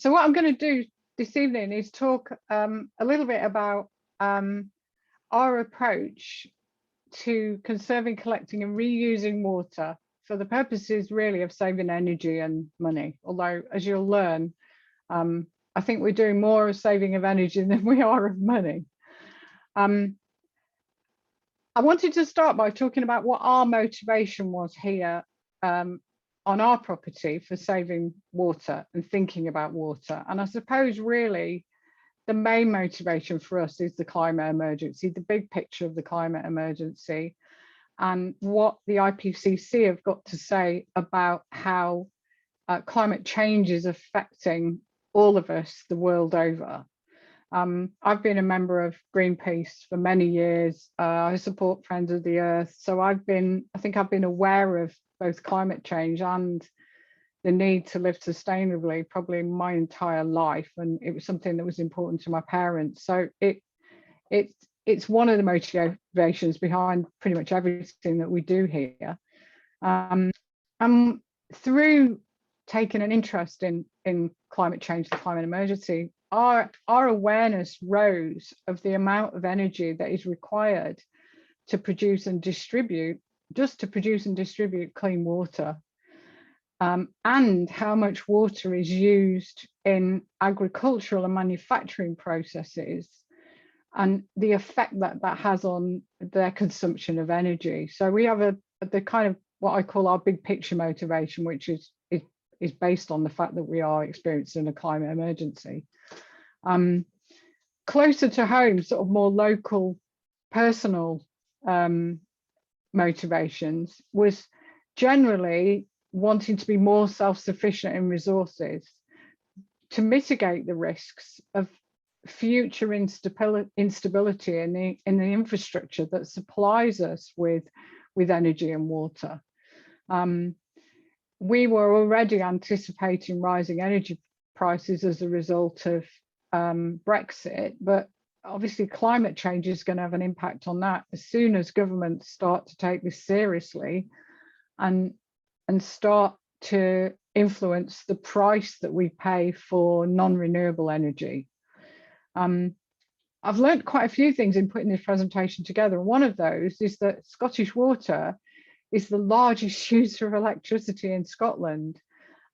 So what I'm going to do this evening is talk a little bit about our approach to conserving, collecting and reusing water for the purposes really of saving energy and money. Although, as you'll learn, I think we're doing more of saving of energy than we are of money. I wanted to start by talking about what our motivation was here on our property for saving water and thinking about water. And I suppose really the main motivation for us is the climate emergency, the big picture of the climate emergency, and what the IPCC have got to say about how climate change is affecting all of us the world over. I've been a member of Greenpeace for many years. I support Friends of the Earth. So I think I've been aware of both climate change and the need to live sustainably probably my entire life. And it was something that was important to my parents. So it's one of the motivations behind pretty much everything that we do here. And through taking an interest in climate change, the climate emergency, our awareness rose of the amount of energy that is required to produce and distribute, just to produce and distribute clean water, and how much water is used in agricultural and manufacturing processes, and the effect that that has on their consumption of energy. So we have the kind of what I call our big picture motivation, which is based on the fact that we are experiencing a climate emergency. Closer to home, sort of more local, personal motivations was generally wanting to be more self-sufficient in resources to mitigate the risks of future instability in the infrastructure that supplies us with energy and water. We were already anticipating rising energy prices as a result of Brexit, but obviously climate change is going to have an impact on that as soon as governments start to take this seriously and start to influence the price that we pay for non-renewable energy. I've learned quite a few things in putting this presentation together. One of those is that Scottish Water is the largest user of electricity in Scotland.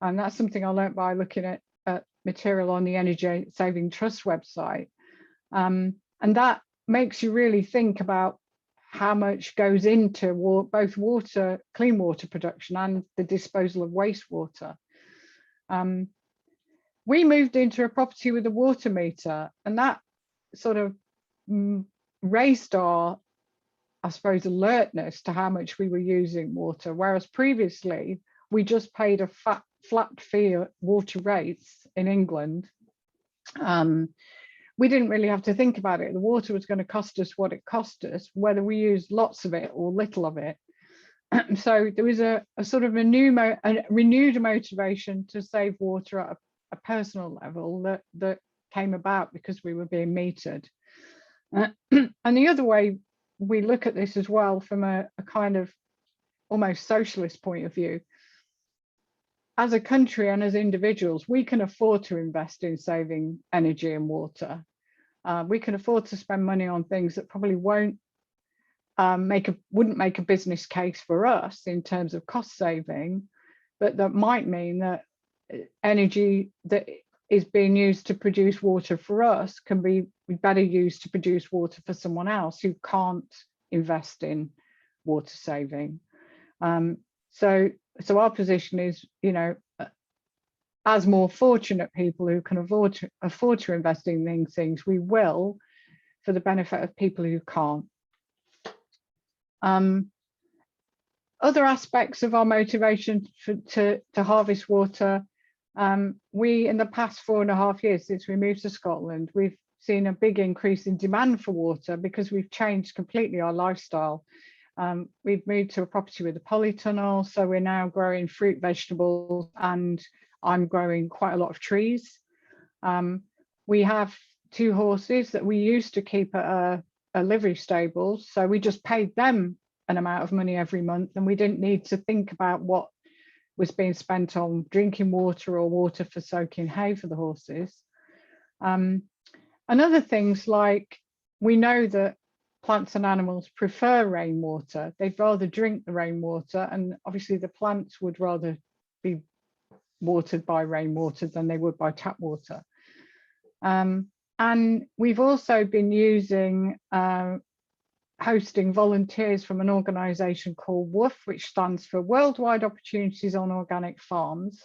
And that's something I learned by looking at material on the Energy Saving Trust website. And that makes you really think about how much goes into both clean water production and the disposal of wastewater. We moved into a property with a water meter, and that sort of raised our, I suppose, alertness to how much we were using water, whereas previously we just paid a flat fee at water rates in England. We didn't really have to think about it. The water was going to cost us what it cost us, whether we used lots of it or little of it. So there was a sort of a renewed motivation to save water at a personal level that came about because we were being metered. And the other way we look at this as well from a kind of almost socialist point of view, as a country and as individuals, we can afford to invest in saving energy and water. We can afford to spend money on things that probably wouldn't make a business case for us in terms of cost saving, but that might mean that energy that is being used to produce water for us can be better used to produce water for someone else who can't invest in water saving. So our position is, you know, as more fortunate people who can afford to invest in these things, we will, for the benefit of people who can't. Other aspects of our motivation to harvest water, we, in the past 4.5 years since we moved to Scotland, we've seen a big increase in demand for water because we've changed completely our lifestyle. We've moved to a property with a polytunnel, so we're now growing fruit, vegetables, and I'm growing quite a lot of trees. We have 2 horses that we used to keep at a livery stable, so we just paid them an amount of money every month, and we didn't need to think about what was being spent on drinking water or water for soaking hay for the horses. And other things like, we know that plants and animals prefer rainwater. They'd rather drink the rainwater, and obviously the plants would rather be watered by rainwater than they would by tap water. And we've also been using hosting volunteers from an organisation called WOOF, which stands for Worldwide Opportunities on Organic Farms,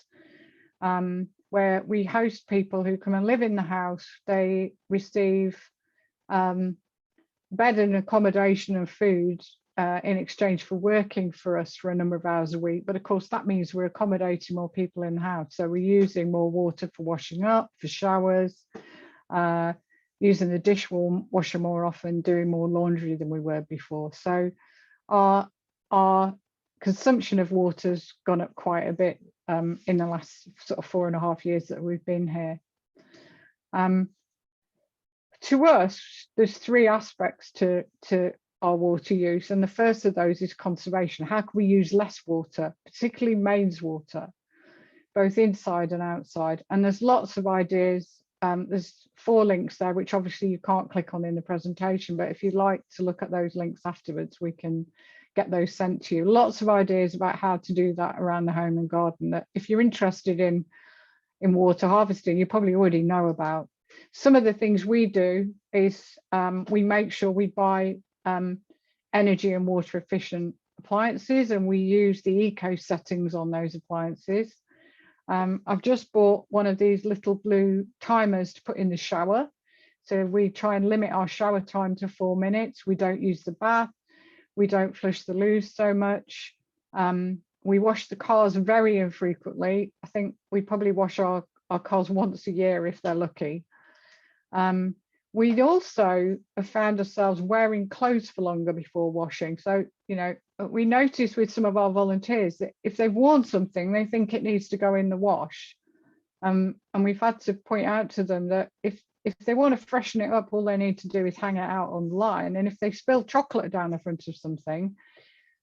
where we host people who come and live in the house. They receive bed and accommodation and food in exchange for working for us for a number of hours a week. But of course, that means we're accommodating more people in the house. So we're using more water for washing up, for showers, using the dishwasher more often, doing more laundry than we were before. So our consumption of water's gone up quite a bit in the last sort of 4.5 years that we've been here. To us, there's 3 aspects to our water use, and the first of those is conservation. How can we use less water, particularly mains water, both inside and outside? And there's lots of ideas. There's 4 links there, which obviously you can't click on in the presentation, but if you'd like to look at those links afterwards, we can get those sent to you. Lots of ideas about how to do that around the home and garden, that if you're interested in water harvesting, you probably already know about. Some of the things we do is we make sure we buy energy and water efficient appliances, and we use the eco settings on those appliances. I've just bought one of these little blue timers to put in the shower. So we try and limit our shower time to 4 minutes. We don't use the bath. We don't flush the loo so much. We wash the cars very infrequently. I think we probably wash our cars once a year if they're lucky. We also have found ourselves wearing clothes for longer before washing. So, you know, we notice with some of our volunteers that if they've worn something, they think it needs to go in the wash. And we've had to point out to them that if they want to freshen it up, all they need to do is hang it out on the line. And if they spill chocolate down the front of something,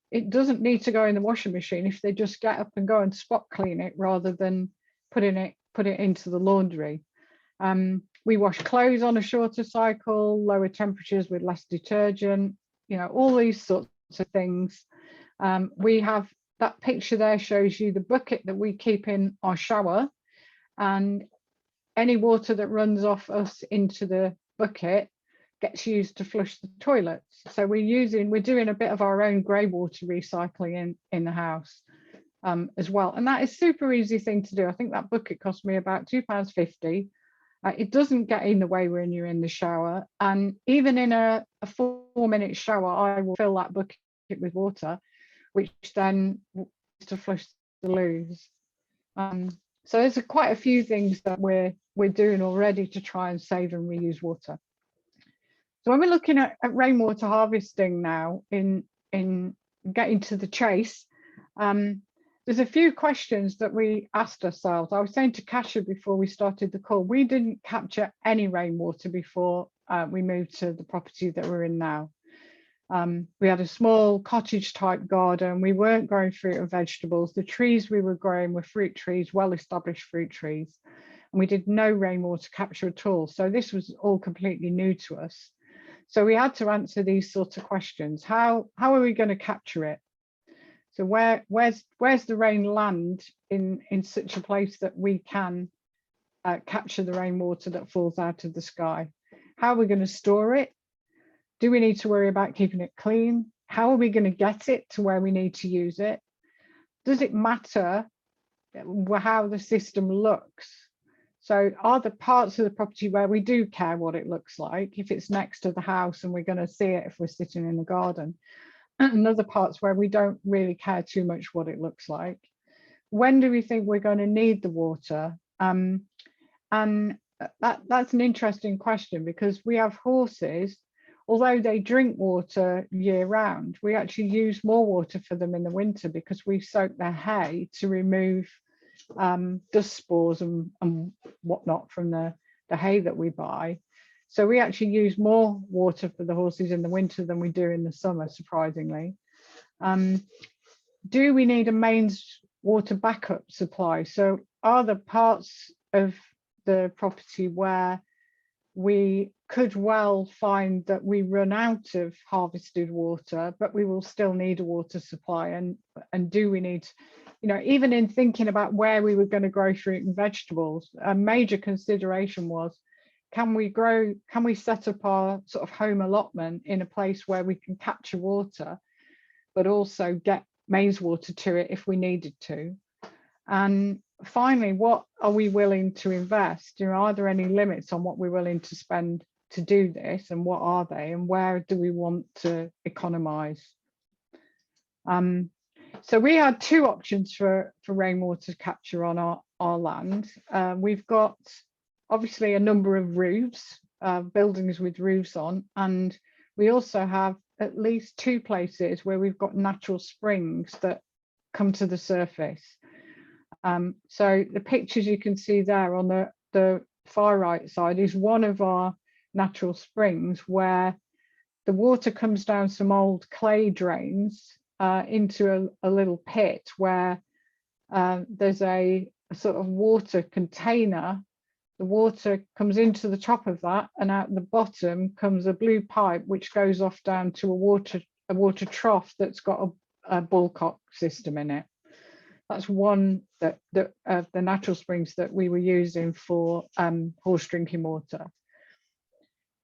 it doesn't need to go in the washing machine if they just get up and go and spot clean it rather than put it into the laundry. We wash clothes on a shorter cycle, lower temperatures with less detergent, you know, all these sorts of things. We have that picture there, shows you the bucket that we keep in our shower, and any water that runs off us into the bucket gets used to flush the toilets. So we're doing a bit of our own grey water recycling in the house as well. And that is a super easy thing to do. I think that bucket cost me about £2.50. It doesn't get in the way when you're in the shower. And even in a 4-minute shower, I will fill that bucket with water, which then to flush the loos. So there's quite a few things that we're doing already to try and save and reuse water. So when we're looking at rainwater harvesting now, in getting to the chase, there's a few questions that we asked ourselves. I was saying to Kasia before we started the call, we didn't capture any rainwater before we moved to the property that we're in now. We had a small cottage type garden. We weren't growing fruit and vegetables. The trees we were growing were fruit trees, well-established fruit trees, and we did no rainwater capture at all. So this was all completely new to us. So we had to answer these sorts of questions. How are we going to capture it? So where's the rain land in such a place that we can capture the rainwater that falls out of the sky? How are we going to store it? Do we need to worry about keeping it clean? How are we going to get it to where we need to use it? Does it matter how the system looks? So are there parts of the property where we do care what it looks like, if it's next to the house and we're going to see it if we're sitting in the garden, and other parts where we don't really care too much what it looks like? When do we think we're going to need the water? And that's an interesting question, because we have horses. Although they drink water year round, we actually use more water for them in the winter because we soak their hay to remove dust spores and whatnot from the hay that we buy. So we actually use more water for the horses in the winter than we do in the summer, surprisingly. Do we need a mains water backup supply. So are there parts of the property where we could well find that we run out of harvested water, but we will still need a water supply? And do we need, even in thinking about where we were going to grow fruit and vegetables, a major consideration was, can we set up our sort of home allotment in a place where we can capture water, but also get maize water to it if we needed to? And finally, what are we willing to invest? Are there any limits on what we're willing to spend to do this, and what are they, and where do we want to economize? So we had two options for rainwater capture on our land. We've got obviously a number of roofs, buildings with roofs on, and we also have at least two places where we've got natural springs that come to the surface. So the pictures you can see there on the far right side is one of our natural springs, where the water comes down some old clay drains into a little pit where there's a sort of water container. The water comes into the top of that, and out the bottom comes a blue pipe which goes off down to a water trough that's got a bullcock system in it. That's one that the natural springs that we were using for horse drinking water.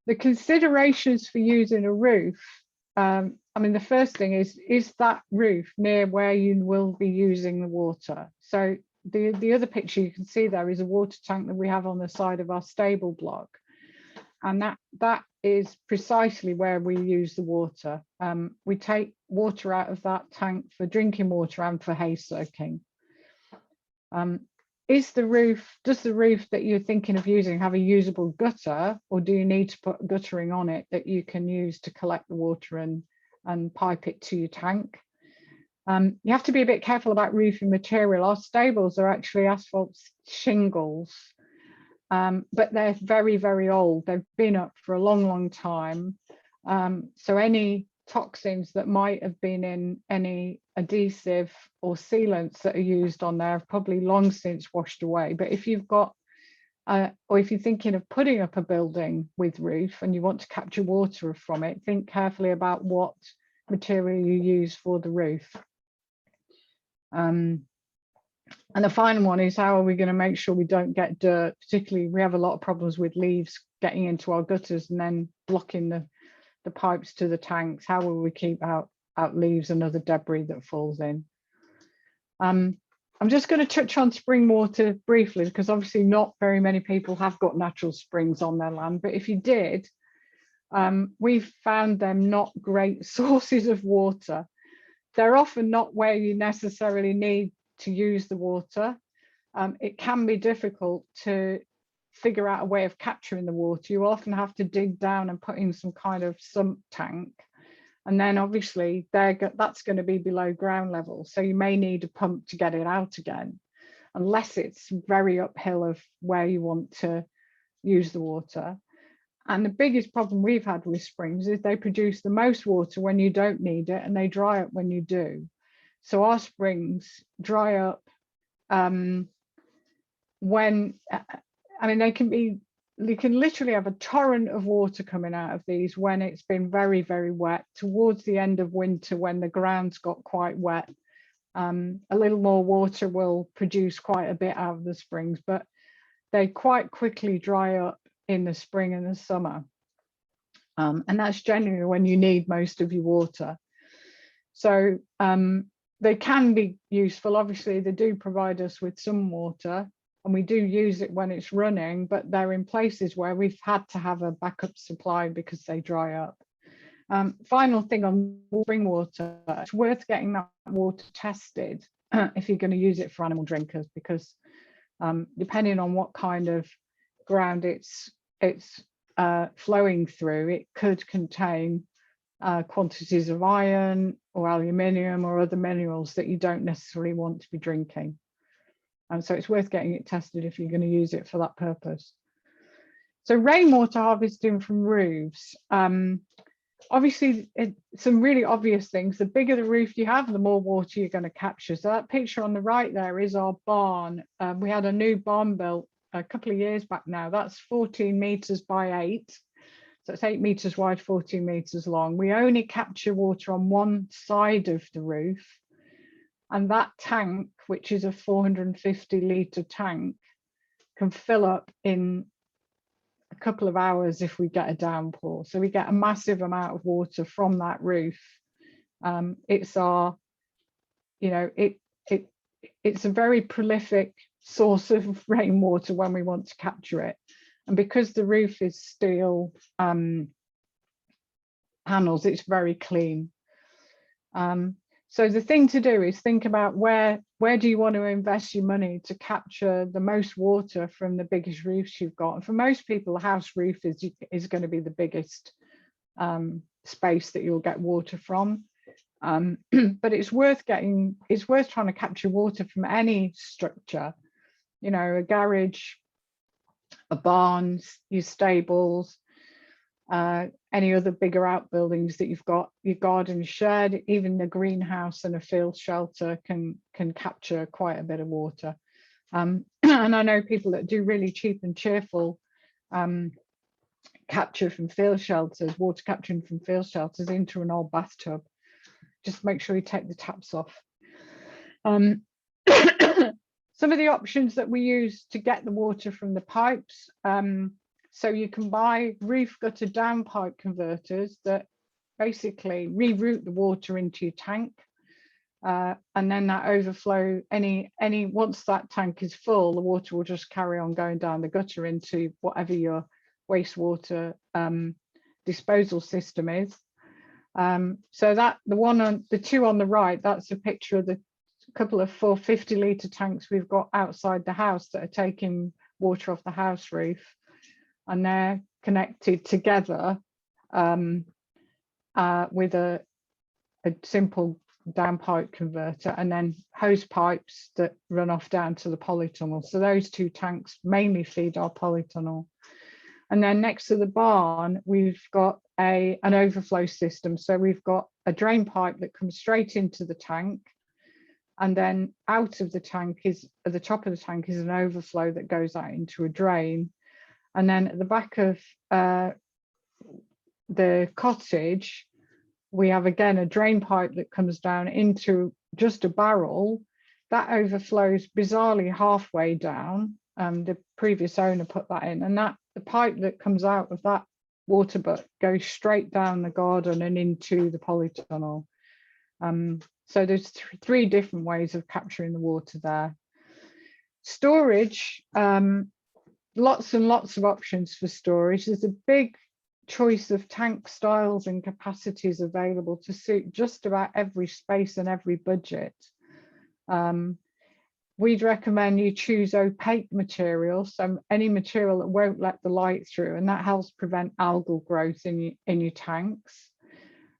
The considerations for using a roof, the first thing is that roof near where you will be using the water? So the other picture you can see there is a water tank that we have on the side of our stable block, and that is precisely where we use the water. We take water out of that tank for drinking water and for hay soaking. Does the roof that you're thinking of using have a usable gutter, or do you need to put guttering on it that you can use to collect the water and pipe it to your tank? You have to be a bit careful about roofing material. Our stables are actually asphalt shingles, but they're very, very old. They've been up for a long, long time. So any toxins that might have been in any adhesive or sealants that are used on there have probably long since washed away. But if you've got, or if you're thinking of putting up a building with roof and you want to capture water from it, think carefully about what material you use for the roof. And the final one is, how are we going to make sure we don't get dirt? Particularly, we have a lot of problems with leaves getting into our gutters and then blocking the pipes to the tanks. How will we keep out leaves and other debris that falls in? I'm just going to touch on spring water briefly, because obviously not very many people have got natural springs on their land, but if you did, we've found them not great sources of water. They're often not where you necessarily need to use the water. It can be difficult to figure out a way of capturing the water. You often have to dig down and put in some kind of sump tank, and then obviously that's going to be below ground level, so you may need a pump to get it out again, unless it's very uphill of where you want to use the water. And the biggest problem we've had with springs is they produce the most water when you don't need it, and they dry up when you do. So our springs dry up when, they can literally have a torrent of water coming out of these when it's been very, very wet. Towards the end of winter, when the ground's got quite wet, a little more water will produce quite a bit out of the springs, but they quite quickly dry up in the spring and the summer. And that's generally when you need most of your water. So they can be useful. Obviously, they do provide us with some water, and we do use it when it's running, but they're in places where we've had to have a backup supply because they dry up. Final thing on spring water, it's worth getting that water tested if you're going to use it for animal drinkers, because depending on what kind of ground it's flowing through, it could contain quantities of iron or aluminium or other minerals that you don't necessarily want to be drinking. And so it's worth getting it tested if you're going to use it for that purpose. So rainwater harvesting from roofs. obviously, some really obvious things. The bigger the roof you have, the more water you're going to capture. So that picture on the right there is our barn. We had a new barn built a couple of years back now. That's 14 meters by 8. So it's 8 meters wide, 14 meters long. We only capture water on one side of the roof. And that tank, which is a 450 litre tank, can fill up in a couple of hours if we get a downpour. So we get a massive amount of water from that roof. It's our, you know, it's a very prolific source of rainwater when we want to capture it. And because the roof is steel panels, it's very clean. So the thing to do is think about where do you want to invest your money to capture the most water from the biggest roofs you've got. And for most people, a house roof is going to be the biggest space that you'll get water from. But it's worth trying to capture water from any structure, you know, a garage, a barn, your stables, any other bigger outbuildings that you've got, your garden shed, even the greenhouse and a field shelter can capture quite a bit of water. And I know people that do really cheap and cheerful capture from field shelters, water capturing from field shelters into an old bathtub. Just make sure you take the taps off. Some of the options that we use to get the water from the pipes, so you can buy roof gutter downpipe converters that basically reroute the water into your tank, and then that overflow, once that tank is full, the water will just carry on going down the gutter into whatever your wastewater disposal system is. So that the two on the right, that's a picture of the couple of 450 litre tanks we've got outside the house that are taking water off the house roof, and they're connected together with a simple downpipe converter, and then hose pipes that run off down to the polytunnel. So those two tanks mainly feed our polytunnel. And then next to the barn, we've got an overflow system. So we've got a drain pipe that comes straight into the tank, and then out of the tank is, at the top of the tank is an overflow that goes out into a drain. And then at the back of the cottage, we have again a drain pipe that comes down into just a barrel that overflows bizarrely halfway down. The previous owner put that in, and that the pipe that comes out of that water butt goes straight down the garden and into the polytunnel. So there's three different ways of capturing the water there. Storage, lots and lots of options for storage. There's a big choice of tank styles and capacities available to suit just about every space and every budget. We'd recommend you choose opaque material, so any material that won't let the light through, and that helps prevent algal growth in your tanks.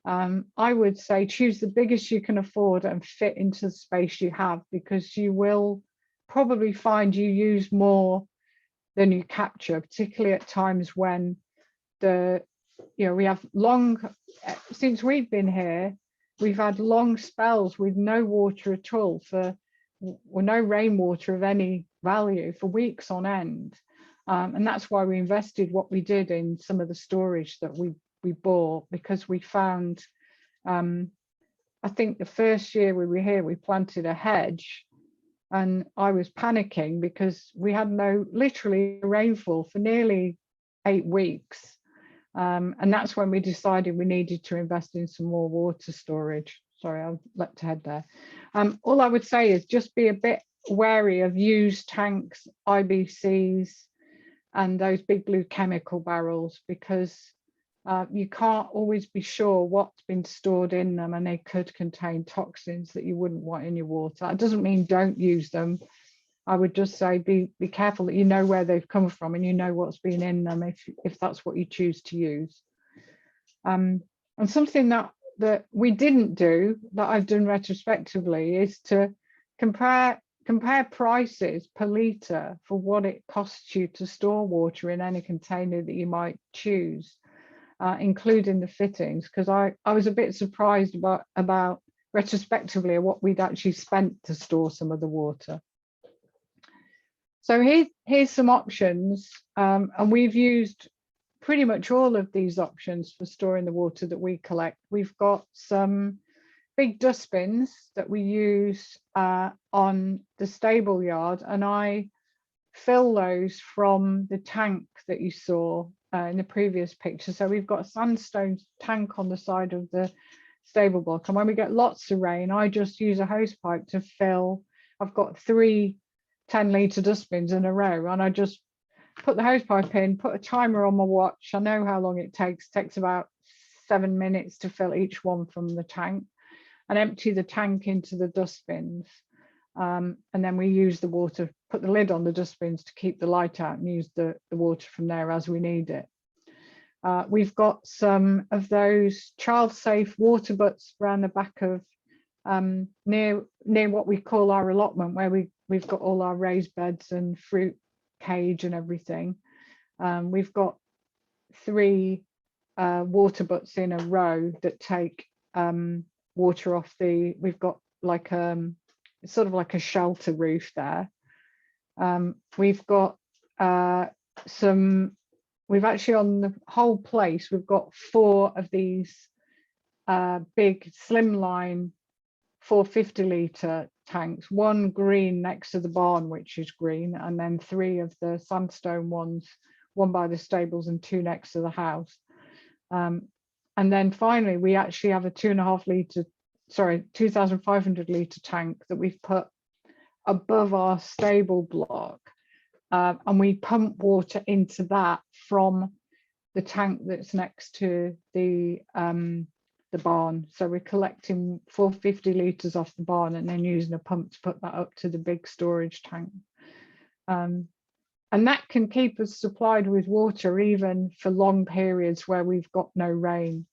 I would say choose the biggest you can afford and fit into the space you have, because you will probably find you use more than you capture, particularly at times when we have since we've been here, we've had long spells with no water at all, or no rainwater of any value for weeks on end. And that's why we invested what we did in some of the storage that we bought, because we found, I think the first year we were here, we planted a hedge, and I was panicking because we had literally rainfall for nearly 8 weeks. And that's when we decided we needed to invest in some more water storage. Sorry, I leapt ahead there. All I would say is just be a bit wary of used tanks, IBCs, and those big blue chemical barrels, because you can't always be sure what's been stored in them, and they could contain toxins that you wouldn't want in your water. That doesn't mean don't use them. I would just say be careful that you know where they've come from and you know what's been in them if that's what you choose to use. And something that we didn't do, that I've done retrospectively, is to compare prices per litre for what it costs you to store water in any container that you might choose. including the fittings, because I was a bit surprised about retrospectively what we'd actually spent to store some of the water. So here's some options, and we've used pretty much all of these options for storing the water that we collect. We've got some big dustbins that we use on the stable yard, and I fill those from the tank that you saw in the previous picture. So we've got a sandstone tank on the side of the stable block, and when we get lots of rain, I just use a hose pipe to fill. I've got 3 10-litre dustbins in a row, and I just put the hose pipe in, put a timer on my watch. I know how long it takes. It takes about 7 minutes to fill each one from the tank, and empty the tank into the dustbins. And then we use the water, put the lid on the dustbins to keep the light out, and use the water from there as we need it. We've got some of those child-safe water butts around the back of near what we call our allotment, where we've got all our raised beds and fruit cage and everything. We've got 3 water butts in a row that take water off we've got like sort of like a shelter roof there. We've got we've actually, on the whole place, we've got 4 of these big slimline 450-litre tanks, 1 green next to the barn, which is green, and then 3 of the sandstone ones, 1 by the stables and 2 next to the house. And then finally, we actually have a 2,500-litre tank that we've put above our stable block, and we pump water into that from the tank that's next to the barn. So we're collecting 450 litres off the barn and then using a pump to put that up to the big storage tank. And that can keep us supplied with water even for long periods where we've got no rain.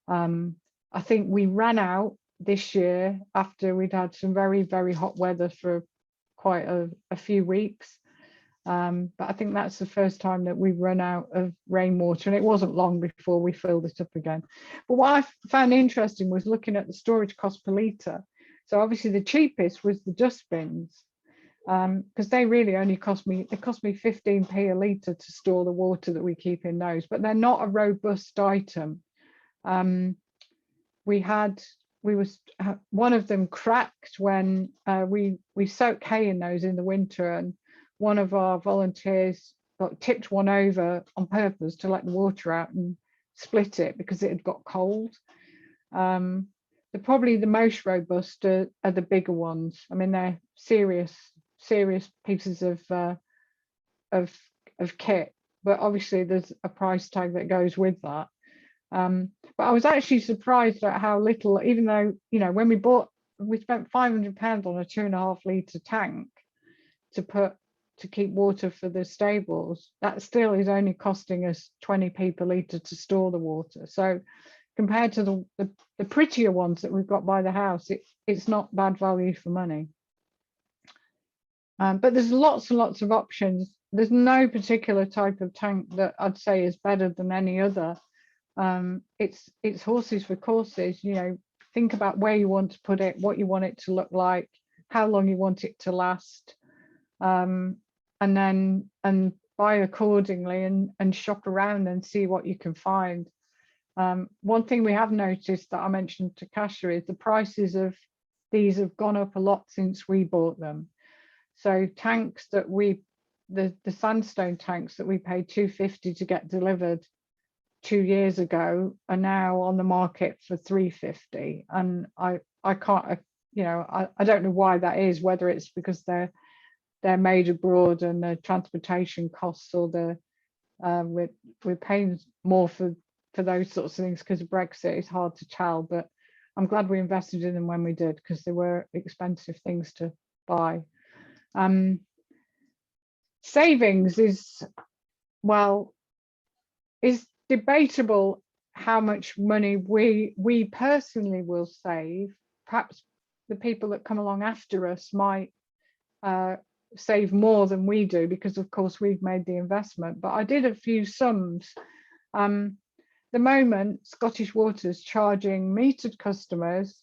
I think we ran out this year after we'd had some very, very hot weather for quite a few weeks. But I think that's the first time that we've run out of rainwater, and it wasn't long before we filled it up again. But what I found interesting was looking at the storage cost per litre. So obviously the cheapest was the dustbins, because they really only cost me 15p a litre to store the water that we keep in those, but they're not a robust item. One of them cracked when we soak hay in those in the winter, and one of our volunteers tipped one over on purpose to let the water out and split it because it had got cold. Probably the most robust are the bigger ones. I mean, they're serious pieces of kit, but obviously there's a price tag that goes with that. But I was actually surprised at how little, even though, when we spent £500 on a 2.5-litre tank to keep water for the stables. That still is only costing us 20p per litre to store the water. So compared to the prettier ones that we've got by the house, it's not bad value for money. But there's lots and lots of options. There's no particular type of tank that I'd say is better than any other. It's horses for courses. Think about where you want to put it, what you want it to look like, how long you want it to last, and buy accordingly and shop around and see what you can find. One thing we have noticed that I mentioned to Kasia is the prices of these have gone up a lot since we bought them. So tanks that the sandstone tanks that we paid £250 to get delivered 2 years ago are now on the market for £350, and I can't, I don't know why that is, whether it's because they're made abroad and the transportation costs, or we're paying more for those sorts of things because of Brexit. It's hard to tell, but I'm glad we invested in them when we did, because they were expensive things to buy. Savings is debatable how much money we personally will save. Perhaps the people that come along after us might save more than we do, because of course we've made the investment. But I did a few sums. the moment, Scottish Water's charging metered customers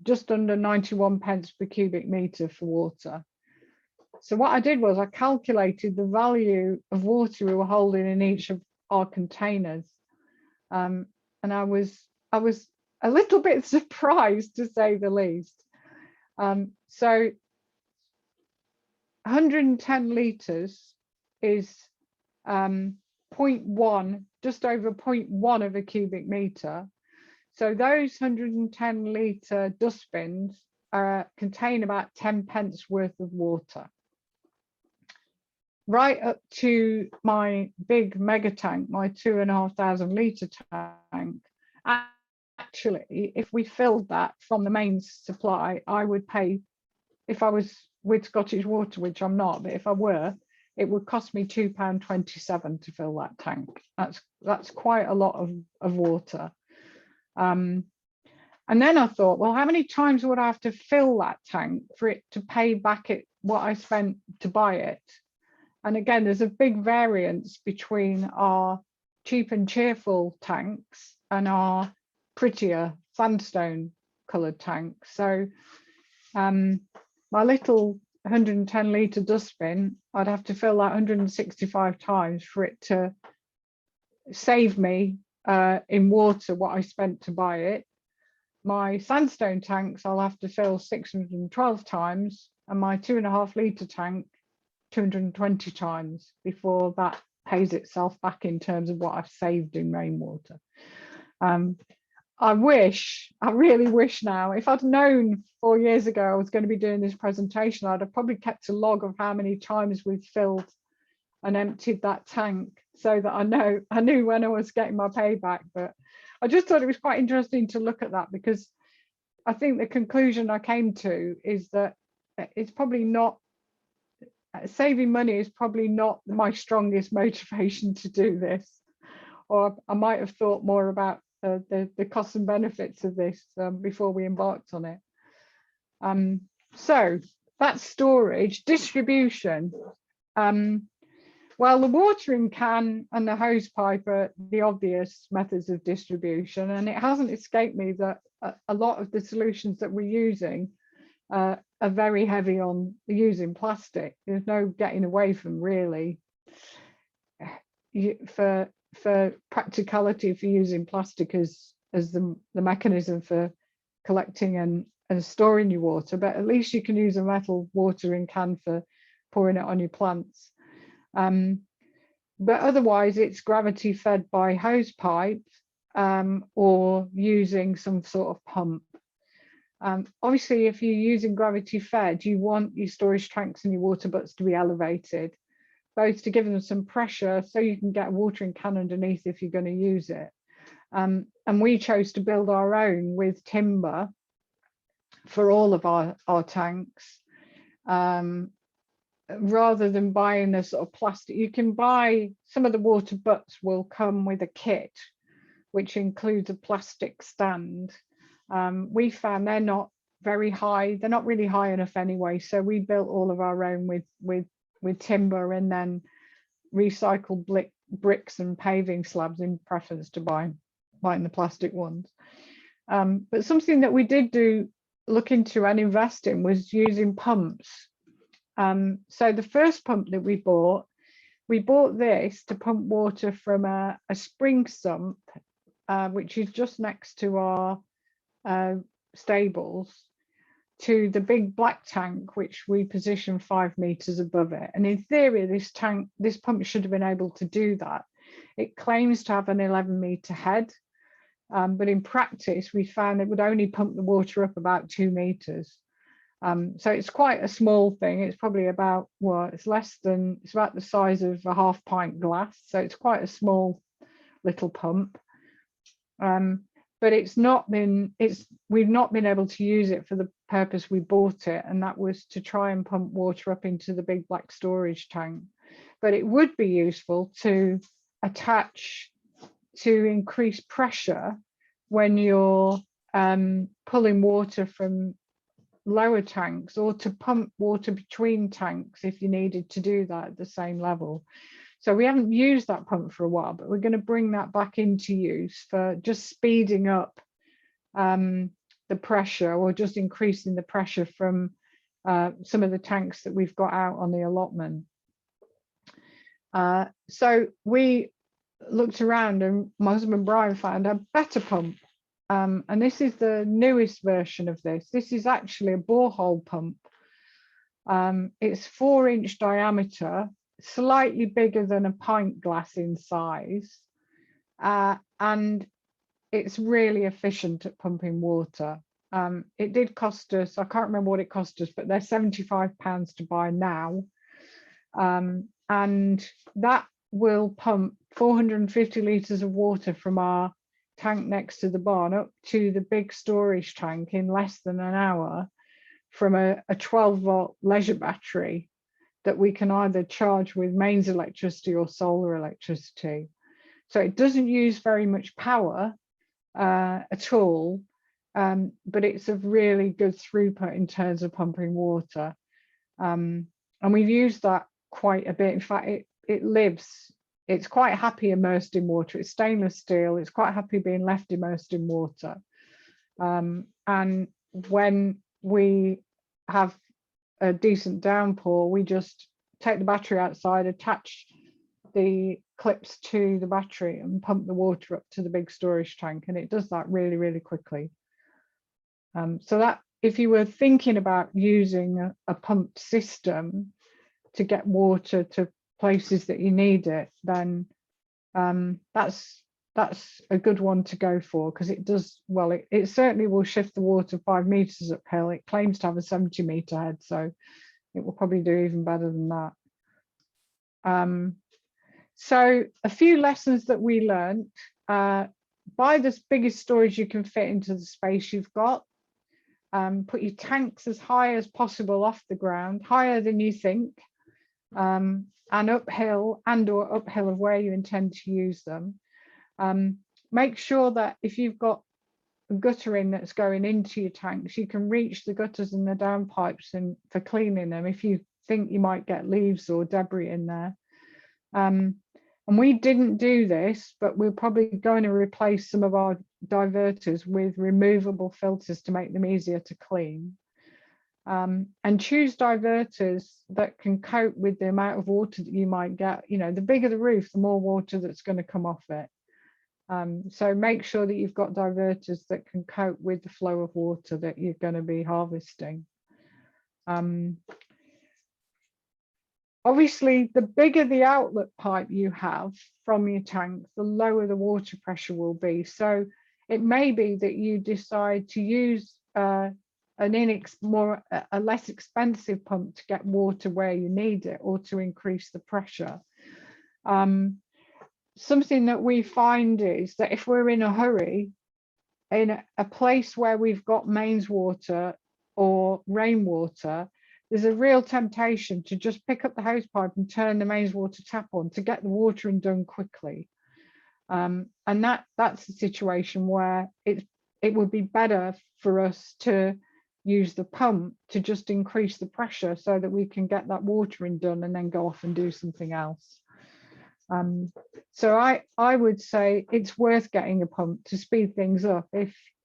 just under 91 pence per cubic metre for water. So what I did was I calculated the value of water we were holding in each of our containers. And I was a little bit surprised, to say the least. So 110 litres is 0.1, just over 0.1 of a cubic metre. So those 110 litre dustbins contain about 10 pence worth of water. Right up to my big mega tank, my 2,500 litre tank. Actually, if we filled that from the main supply, I would pay, if I was with Scottish Water, which I'm not, but if I were, it would cost me £2.27 to fill that tank. That's quite a lot of water. And then I thought, well, how many times would I have to fill that tank for it to pay back what I spent to buy it? And again, there's a big variance between our cheap and cheerful tanks and our prettier sandstone coloured tanks. So my little 110 litre dustbin, I'd have to fill that 165 times for it to save me in water what I spent to buy it. My sandstone tanks I'll have to fill 612 times, and my 2.5 litre tank 220 times before that pays itself back in terms of what I've saved in rainwater. I really wish now, if I'd known 4 years ago I was going to be doing this presentation, I'd have probably kept a log of how many times we've filled and emptied that tank, so that I knew when I was getting my payback. But I just thought it was quite interesting to look at that, because I think the conclusion I came to is that it's probably not, saving money is probably not my strongest motivation to do this, or I might have thought more about the costs and benefits of this before we embarked on it. So that's storage. Distribution. Well, the watering can and the hose pipe are the obvious methods of distribution, and it hasn't escaped me that a lot of the solutions that we're using are very heavy on using plastic. There's no getting away from, really. For practicality, for using plastic as the mechanism for collecting and storing your water, but at least you can use a metal watering can for pouring it on your plants. But otherwise it's gravity fed by hose pipe, or using some sort of pump. Obviously, if you're using gravity fed, you want your storage tanks and your water butts to be elevated, both to give them some pressure so you can get a watering can underneath if you're going to use it. And we chose to build our own with timber for all of our tanks, rather than buying a sort of plastic. You can buy, some of the water butts will come with a kit which includes a plastic stand. We found they're not very high, they're not really high enough anyway, so we built all of our own with timber, and then recycled bricks and paving slabs in preference to buying the plastic ones. But something that we did look into and invest in was using pumps. So the first pump that we bought this to pump water from a spring sump, which is just next to our stables, to the big black tank, which we position 5 meters above it. And in theory, this pump should have been able to do that. It claims to have an 11-meter head, but in practice, we found it would only pump the water up about 2 meters. So it's quite a small thing. It's probably about, well, it's about the size of a half-pint glass. So it's quite a small little pump. But we've not been able to use it for the purpose we bought it, and that was to try and pump water up into the big black storage tank. But it would be useful to attach to increase pressure when you're pulling water from lower tanks, or to pump water between tanks if you needed to do that at the same level. So we haven't used that pump for a while, but we're going to bring that back into use for just speeding up the pressure, or just increasing the pressure from some of the tanks that we've got out on the allotment. So we looked around, and my husband Brian found a better pump. And this is the newest version of this. This is actually a borehole pump. It's 4-inch diameter, slightly bigger than a pint glass in size. And it's really efficient at pumping water. It did cost us, I can't remember what it cost us, but they're £75 to buy now. And that will pump 450 litres of water from our tank next to the barn up to the big storage tank in less than an hour, from a 12-volt leisure battery that we can either charge with mains electricity or solar electricity. So it doesn't use very much power at all, but it's a really good throughput in terms of pumping water. And we've used that quite a bit. In fact, it's quite happy immersed in water. It's stainless steel. It's quite happy being left immersed in water. And when we have a decent downpour, we just take the battery outside, attach the clips to the battery, and pump the water up to the big storage tank, and it does that really, really quickly. So that, if you were thinking about using a pumped system to get water to places that you need it, then that's a good one to go for, because it does, well, it certainly will shift the water 5 meters uphill. It claims to have a 70-meter head, so it will probably do even better than that. So a few lessons that we learned: buy the biggest storage you can fit into the space you've got. Put your tanks as high as possible off the ground, higher than you think, and uphill and/or uphill of where you intend to use them. Make sure that if you've got a guttering that's going into your tanks, you can reach the gutters and the downpipes and for cleaning them if you think you might get leaves or debris in there. And we didn't do this, but we're probably going to replace some of our diverters with removable filters to make them easier to clean. And choose diverters that can cope with the amount of water that you might get. You know, the bigger the roof, the more water that's going to come off it. So make sure that you've got diverters that can cope with the flow of water that you're going to be harvesting. Obviously, the bigger the outlet pipe you have from your tank, the lower the water pressure will be. So it may be that you decide to use a less expensive pump to get water where you need it, or to increase the pressure. Something that we find is that if we're in a hurry, in a place where we've got mains water or rainwater, there's a real temptation to just pick up the hose pipe and turn the mains water tap on to get the watering done quickly. And that's a situation where it would be better for us to use the pump to just increase the pressure so that we can get that watering done and then go off and do something else. So I would say it's worth getting a pump to speed things up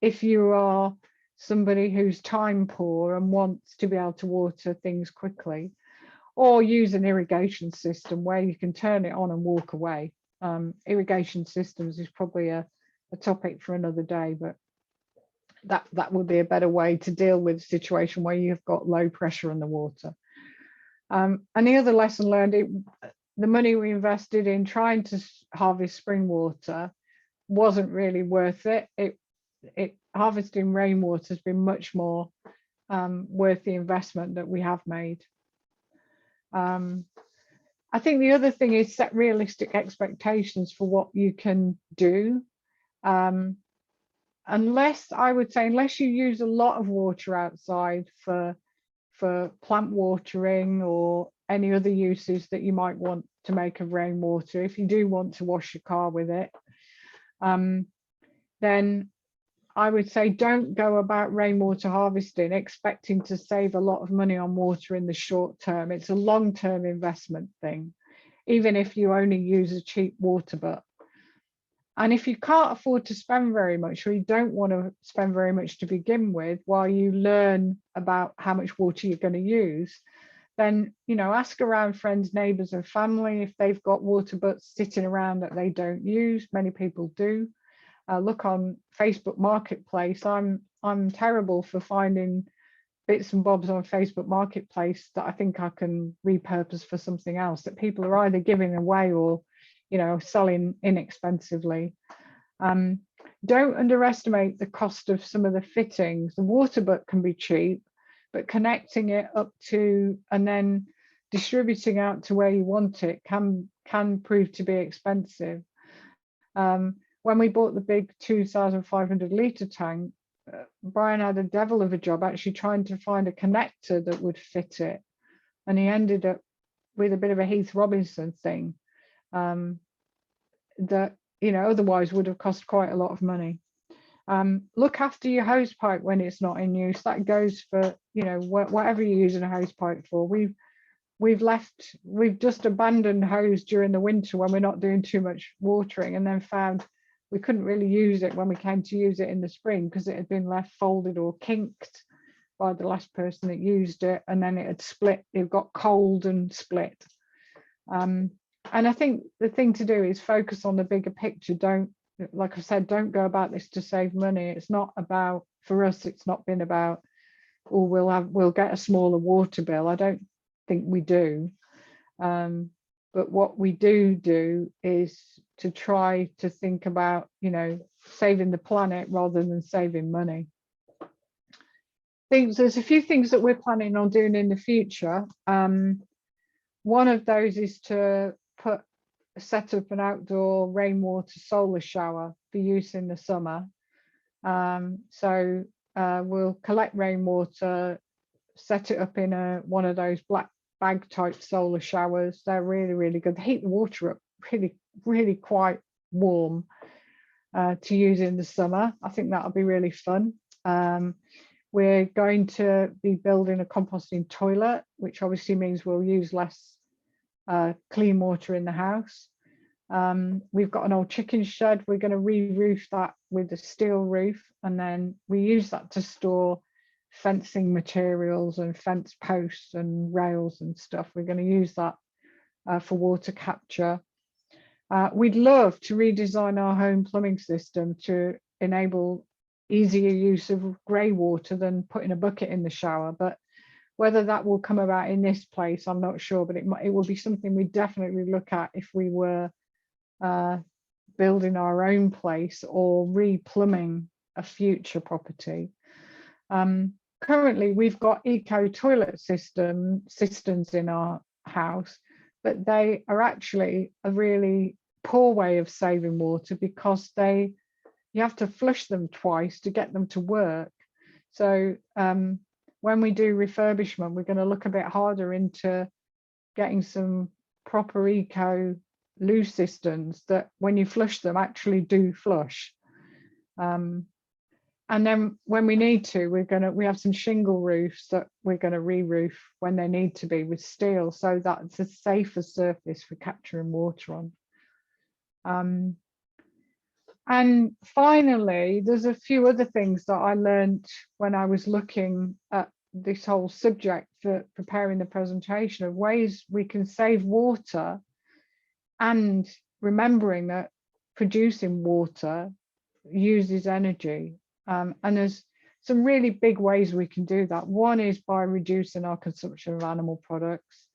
if you are somebody who's time poor and wants to be able to water things quickly, or use an irrigation system where you can turn it on and walk away. Irrigation systems is probably a topic for another day, but that would be a better way to deal with a situation where you've got low pressure in the water. And the other lesson learned, the money we invested in trying to harvest spring water wasn't really worth it. Harvesting rainwater has been much more worth the investment that we have made. I think the other thing is set realistic expectations for what you can do. Unless you use a lot of water outside for plant watering or any other uses that you might want to make of rainwater, if you do want to wash your car with it, then I would say don't go about rainwater harvesting expecting to save a lot of money on water in the short term. It's a long-term investment thing. even if you only use a cheap water butt. And if you can't afford to spend very much, or you don't want to spend very much to begin with, while you learn about how much water you're going to use, then, you know, ask around friends, neighbours and family if they've got water butts sitting around that they don't use. Many people do. Look on Facebook Marketplace. I'm terrible for finding bits and bobs on Facebook Marketplace that I think I can repurpose for something else that people are either giving away or, you know, selling inexpensively. Don't underestimate the cost of some of the fittings. The water butt can be cheap, but connecting it up to and then distributing out to where you want it can prove to be expensive. When we bought the big 2,500 litre tank, Brian had a devil of a job actually trying to find a connector that would fit it, and he ended up with a bit of a Heath Robinson thing that, you know, otherwise would have cost quite a lot of money. Look after your hose pipe when it's not in use. That goes for, you know, whatever you're using a hose pipe for. We've just abandoned hose during the winter when we're not doing too much watering, and then found we couldn't really use it when we came to use it in the spring because it had been left folded or kinked by the last person that used it, and then it had split, it got cold and split. And I think the thing to do is focus on the bigger picture. Don't, like I said, don't go about this to save money. It's not about, for us, it's not been about, oh, we'll get a smaller water bill. I don't think we do. But what we do is to try to think about, you know, saving the planet rather than saving money. There's a few things that we're planning on doing in the future. One of those is to set up an outdoor rainwater solar shower for use in the summer. So we'll collect rainwater, set it up in one of those black bag type solar showers. They're really, really good. They heat the water up really quite warm to use in the summer. I think that'll be really fun. We're going to be building a composting toilet, which obviously means we'll use less clean water in the house. We've got an old chicken shed. We're going to re-roof that with a steel roof, and then we use that to store fencing materials and fence posts and rails and stuff. We're going to use that for water capture. We'd love to redesign our home plumbing system to enable easier use of grey water than putting a bucket in the shower, but whether that will come about in this place, I'm not sure, but it will be something we definitely look at if we were building our own place or re-plumbing a future property. Currently, we've got eco toilet systems in our house, but they are actually a really poor way of saving water because you have to flush them twice to get them to work. So when we do refurbishment, we're going to look a bit harder into getting some proper eco loo systems that when you flush them actually do flush. And then when we need to, we have some shingle roofs that we're going to re-roof when they need to be with steel, so that's a safer surface for capturing water on. And finally, there's a few other things that I learned when I was looking at this whole subject for preparing the presentation, of ways we can save water, and remembering that producing water uses energy. And there's some really big ways we can do that. One is by reducing our consumption of animal products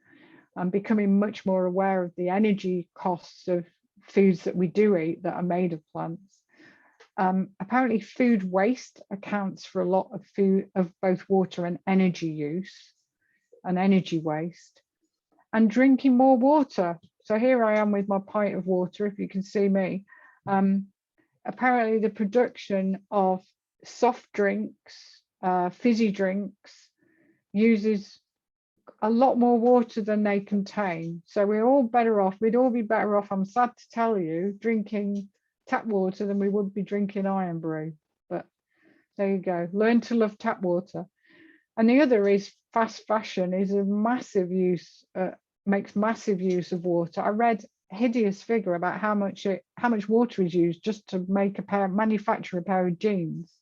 and becoming much more aware of the energy costs of foods that we do eat that are made of plants. Apparently food waste accounts for a lot of both water and energy use and energy waste. And drinking more water. So here I am with my pint of water, if you can see me. Apparently the production of soft drinks, fizzy drinks, uses a lot more water than they contain. So we're all better off, we'd all be better off, I'm sad to tell you, drinking tap water than we would be drinking iron brew. But there you go, learn to love tap water. And the other is fast fashion is a massive use makes massive use of water. I read a hideous figure about how much water is used just to manufacture a pair of jeans.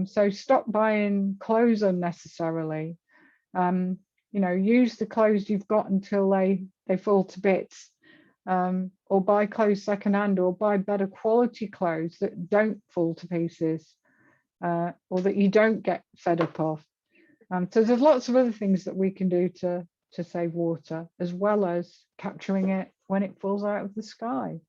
So stop buying clothes unnecessarily. Use the clothes you've got until they fall to bits, or buy clothes secondhand, or buy better quality clothes that don't fall to pieces, or that you don't get fed up of. So there's lots of other things that we can do to save water, as well as capturing it when it falls out of the sky.